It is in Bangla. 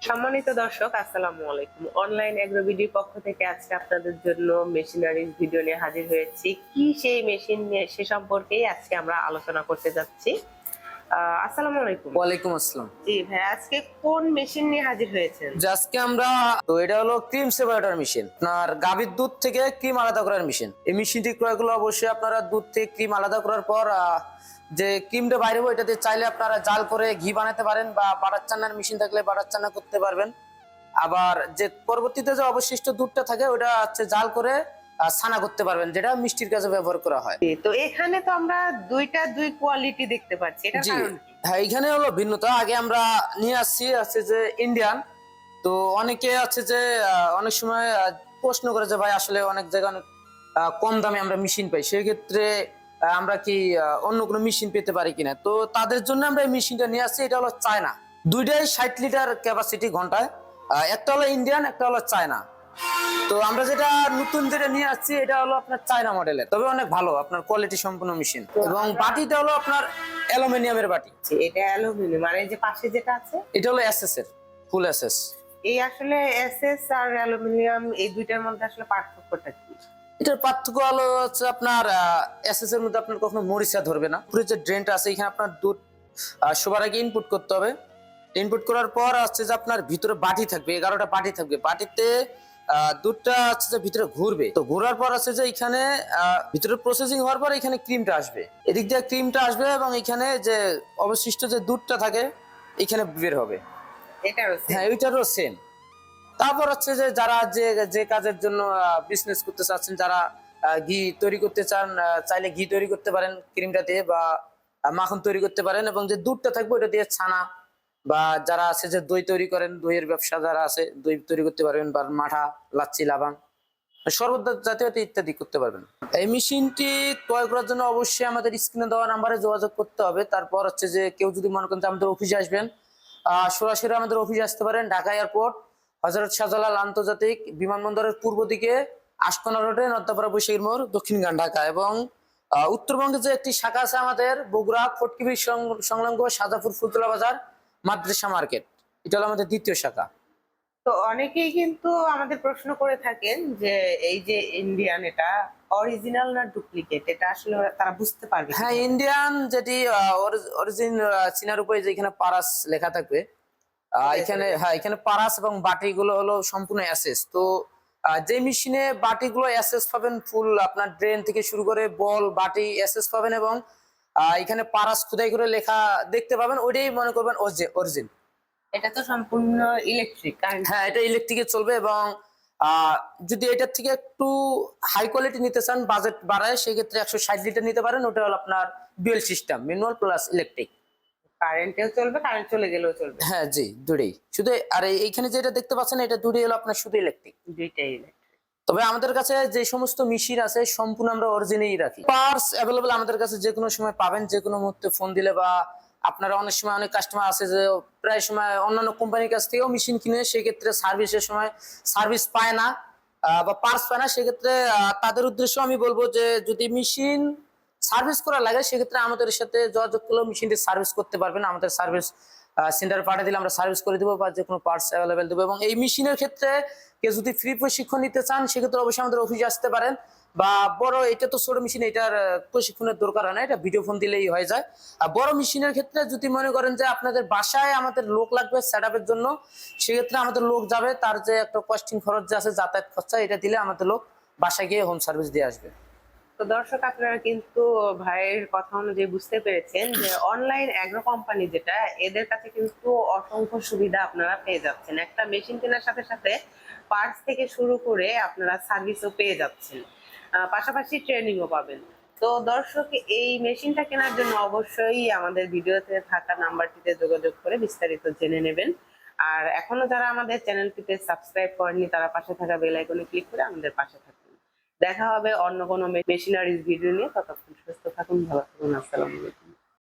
সম্মানিত দর্শক, আসসালামু আলাইকুম। অনলাইন এগ্রো ভিডিওর পক্ষ থেকে আজকে আপনাদের জন্য মেশিনারিজ ভিডিও নিয়ে হাজির হয়েছি। কি সেই মেশিন নিয়ে সে সম্পর্কেই আজকে আমরা আলোচনা করতে যাচ্ছি। আসসালামু আলাইকুম। ওয়ালাইকুম আসসালাম। জি ভাই, আজকে কোন মেশিন নিয়ে হাজির হয়েছেন? আজকে আমরা এটা হলো ক্রিম সেপারেটর মেশিন। আপনার গাভীর দুধ থেকে ক্রিম আলাদা করার মেশিন। এই মেশিনটি ক্রয় করলে অবশ্যই আপনারা দুধ থেকে ক্রিম আলাদা করার পর যে ক্রিমটা বাইরে হবে এটাতে চাইলে আপনারা জাল করে ঘি বানাতে পারেন, বা বাটার চান্নার মেশিন থাকলে বাটার চান্না করতে পারবেন। আবার যে পরবর্তীতে যে অবশিষ্ট দুধটা থাকে ওটা হচ্ছে জাল করে ছানা করতে পারবেন, যেটা মিষ্টির কাজে ব্যবহার করা হয়। তো এখানে তো আমরা দুই কোয়ালিটি দেখতে পাচ্ছি, এটার জি কারণ কি? হ্যাঁ, এখানে হলো ভিন্নতা। আগে আমরা নিয়ে আসছি আছে যে ইন্ডিয়ান। তো অনেকে আছে যে অনেক সময় প্রশ্ন করে যে ভাই আসলে অনেক জায়গায় অনেক কম দামে আমরা মেশিন পাই, সেক্ষেত্রে আমরা কি অন্য কোনো মেশিন পেতে পারি কিনা। তো তাদের জন্য আমরা এই মেশিনটা নিয়ে আসছি। এটা হলো চায়না, দুইটাই 60 লিটার ক্যাপাসিটি ঘন্টায়। একটা হলো ইন্ডিয়ান, একটা হলো চায়না। তো আমরা যেটা নতুন যেটা নিয়ে আসছি এটা হলো আপনার চায়না মডেলের, তবে অনেক ভালো, আপনার কোয়ালিটি সম্পন্ন মেশিন। এবং বাটিটা হলো আপনার অ্যালুমিনিয়ামের বাটি। এটা অ্যালুমিনিয়াম, মানে যে পাশে যেটা আছে এটা হলো এসএস এর, ফুল এসএস। এই আসলে এসএস আর অ্যালুমিনিয়াম এই দুইটার মধ্যে আসলে পার্থক্যটা কি? এটার পার্থক্য হলো হচ্ছে আপনার এসএস এর মধ্যে আপনার কখনো মরিচা ধরবে না। পুরো যে ড্রেনটা আছে এখানে আপনার দুধ সবার আগে ইনপুট করতে হবে। ইনপুট করার পর হচ্ছে যে আপনার ভিতরে বাটি থাকবে, 11টা বাটি থাকবে। বাটিতে দুধটা হচ্ছে যে ভিতরে ঘুরবে। তো ঘোরার পর আছে যে এখানে ভিতরে প্রসেসিং হওয়ার পর এখানে ক্রিমটা আসবে, এদিক দিয়ে ক্রিমটা আসবে এবং এখানে যে অবশিষ্ট যে দুধটা থাকে এখানে বের হবে। এটারও হ্যাঁ, ওইটারও সেম। তারপর হচ্ছে যে যারা যে যে কাজের জন্য বিজনেস করতে চাচ্ছেন, যারা ঘি তৈরি করতে চান, চাইলে ঘি তৈরি করতে পারেন ক্রিমটা দিয়ে, বা মাখন তৈরি করতে পারেন। এবং যে দুধটা থাকবে ওটা দিয়ে ছানা, বা যারা আছে যে দই তৈরি করেন, দইয়ের ব্যবসা যারা আছে দই তৈরি করতে পারবেন, বা মাঠা, লাচ্ছি, লাবাং, শরবত জাতীয় ইত্যাদি করতে পারবেন। এই মেশিনটি ক্রয় করার জন্য অবশ্যই আমাদের স্ক্রিনে দেওয়া নাম্বারে যোগাযোগ করতে হবে। তারপর হচ্ছে যে কেউ যদি মনে করেন যে আমাদের অফিসে আসবেন, সরাসরি আমাদের অফিসে আসতে পারেন। ঢাকা এয়ারপোর্ট, হযরত শাহজালাল আন্তর্জাতিক বিমানবন্দরের পূর্ব দিকে আশকোনা রোডে, নর্দাপাড়া বৈশাখীর মোড়, দক্ষিণগান, ঢাকা। এবং উত্তরবঙ্গে যে একটি শাখা আছে আমাদের বগুড়া ফটকিবি সংলগ্ন সাজাপুর ফুলতলা বাজার মাদ্রাসা মার্কেট, এটা হলো আমাদের দ্বিতীয় শাখা। তো অনেকেই কিন্তু আমাদের প্রশ্ন করে থাকেন যে এই যে ইন্ডিয়ান, এটা অরিজিনাল না ডুপ্লিকেট, এটা আসলে তারা বুঝতে পারবে হ্যাঁ, কিভাবে? ইন্ডিয়ান যেটি অরিজিন চীনার উপরে যে এখানে পারাস লেখা থাকবে, এখানে হ্যাঁ এখানে পারাস এবং বাটিগুলো হলো সম্পূর্ণ অ্যাসেস। তো যে মেশিনে বাটিগুলো অ্যাসেস পাবেন, ফুল আপনার ড্রেন থেকে শুরু করে বল বাটি অ্যাসেস পাবেন, এবং এখানে পারাস খোদাই করে লেখা দেখতে পাবেন, ওইটাই মনে করবেন অরিজিন। এটা তো সম্পূর্ণ ইলেকট্রিক কারেন্ট। হ্যাঁ, এটা ইলেকট্রিকে চলবে। এবং যদি এটার থেকে একটু হাই কোয়ালিটি নিতে চান, বাজেট বাড়ায়, সেক্ষেত্রে 160 লিটার নিতে পারেন। ওটা হলো আপনার dual system, manual plus electric. কারেন্টেও চলবে, কারেন্ট চলে গেলেও চলবে। হ্যাঁ জি, দুটোই শুধু। আর এইখানে যেটা দেখতে পাচ্ছেন এটা দুটোই হলো আপনার শুধু ইলেকট্রিক। দুইটাই তবে আমাদের কাছে যে সমস্ত মেশিন আছে সম্পূর্ণ আমরা অরিজিনালই রাখি। পার্টস অ্যাভেলেবল আমাদের কাছে যে কোনো সময় পাবেন, যে কোনো মুহূর্তে ফোন দিলে। বা আপনারা অনেক সময় অনেক কাস্টমার আছে যে প্রায় সময় অন্যান্য কোম্পানির কাছ থেকেও মেশিন কিনে, সেক্ষেত্রে সার্ভিসের সময় সার্ভিস পায় না, বা পার্টস পায় না। সেক্ষেত্রে তাদের উদ্দেশ্য আমি বলবো যে যদি মেশিন সার্ভিস করা লাগে সেক্ষেত্রে আমাদের সাথে যোগাযোগ করলেও মেশিনটি সার্ভিস করতে পারবেন। আমাদের সার্ভিস সেন্টার পাঠিয়ে দিলে আমরা সার্ভিস করে দেবো, বা যে কোনো পার্টস অ্যাভেলেবেল দেবো। এবং এই মেশিনের ক্ষেত্রে কেউ যদি ফ্রি প্রশিক্ষণ নিতে চান সেক্ষেত্রে অবশ্যই আমাদের অফিসে আসতে পারেন। বা বড়, এটা তো ছোট মেশিন, এটার প্রশিক্ষণের দরকার হয় না, এটা ভিডিও ফোন দিলেই হয়ে যায়। আর বড় মেশিনের ক্ষেত্রে যদি মনে করেন যে আপনাদের বাসায় আমাদের লোক লাগবে সেট আপের জন্য, সেক্ষেত্রে আমাদের লোক যাবে, তার যে একটা কস্টিং খরচ যে আছে, যাতায়াত খরচা, এটা দিলে আমাদের লোক বাসায় গিয়ে হোম সার্ভিস দিয়ে আসবে। তো দর্শক, আপনারা কিন্তু ভাইয়ের কথা অনুযায়ী বুঝতে পেরেছেন যে অনলাইন অ্যাগ্রো কোম্পানি যেটা, এদের কাছে কিন্তু অসংখ্য সুবিধা আপনারা পেয়ে যাচ্ছেন। একটা মেশিন কেনার সাথে সাথে পার্টস থেকে শুরু করে আপনারা সার্ভিসও পেয়ে যাচ্ছেন, পাশাপাশি ট্রেনিংও পাবেন। তো দর্শক, এই মেশিনটা কেনার জন্য অবশ্যই আমাদের ভিডিওতে থাকা নাম্বারটিতে যোগাযোগ করে বিস্তারিত জেনে নেবেন। আর এখনো যারা আমাদের চ্যানেলটিতে সাবস্ক্রাইব করেননি তারা পাশে থাকা বেল আইকনে ক্লিক করে আমাদের পাশে থাকুন। দেখা হবে অন্য কোনো মেশিনারিজ ভিডিও নিয়ে। ততক্ষণ সুস্থ থাকুন, ভালো থাকুন। আসসালামু আলাইকুম।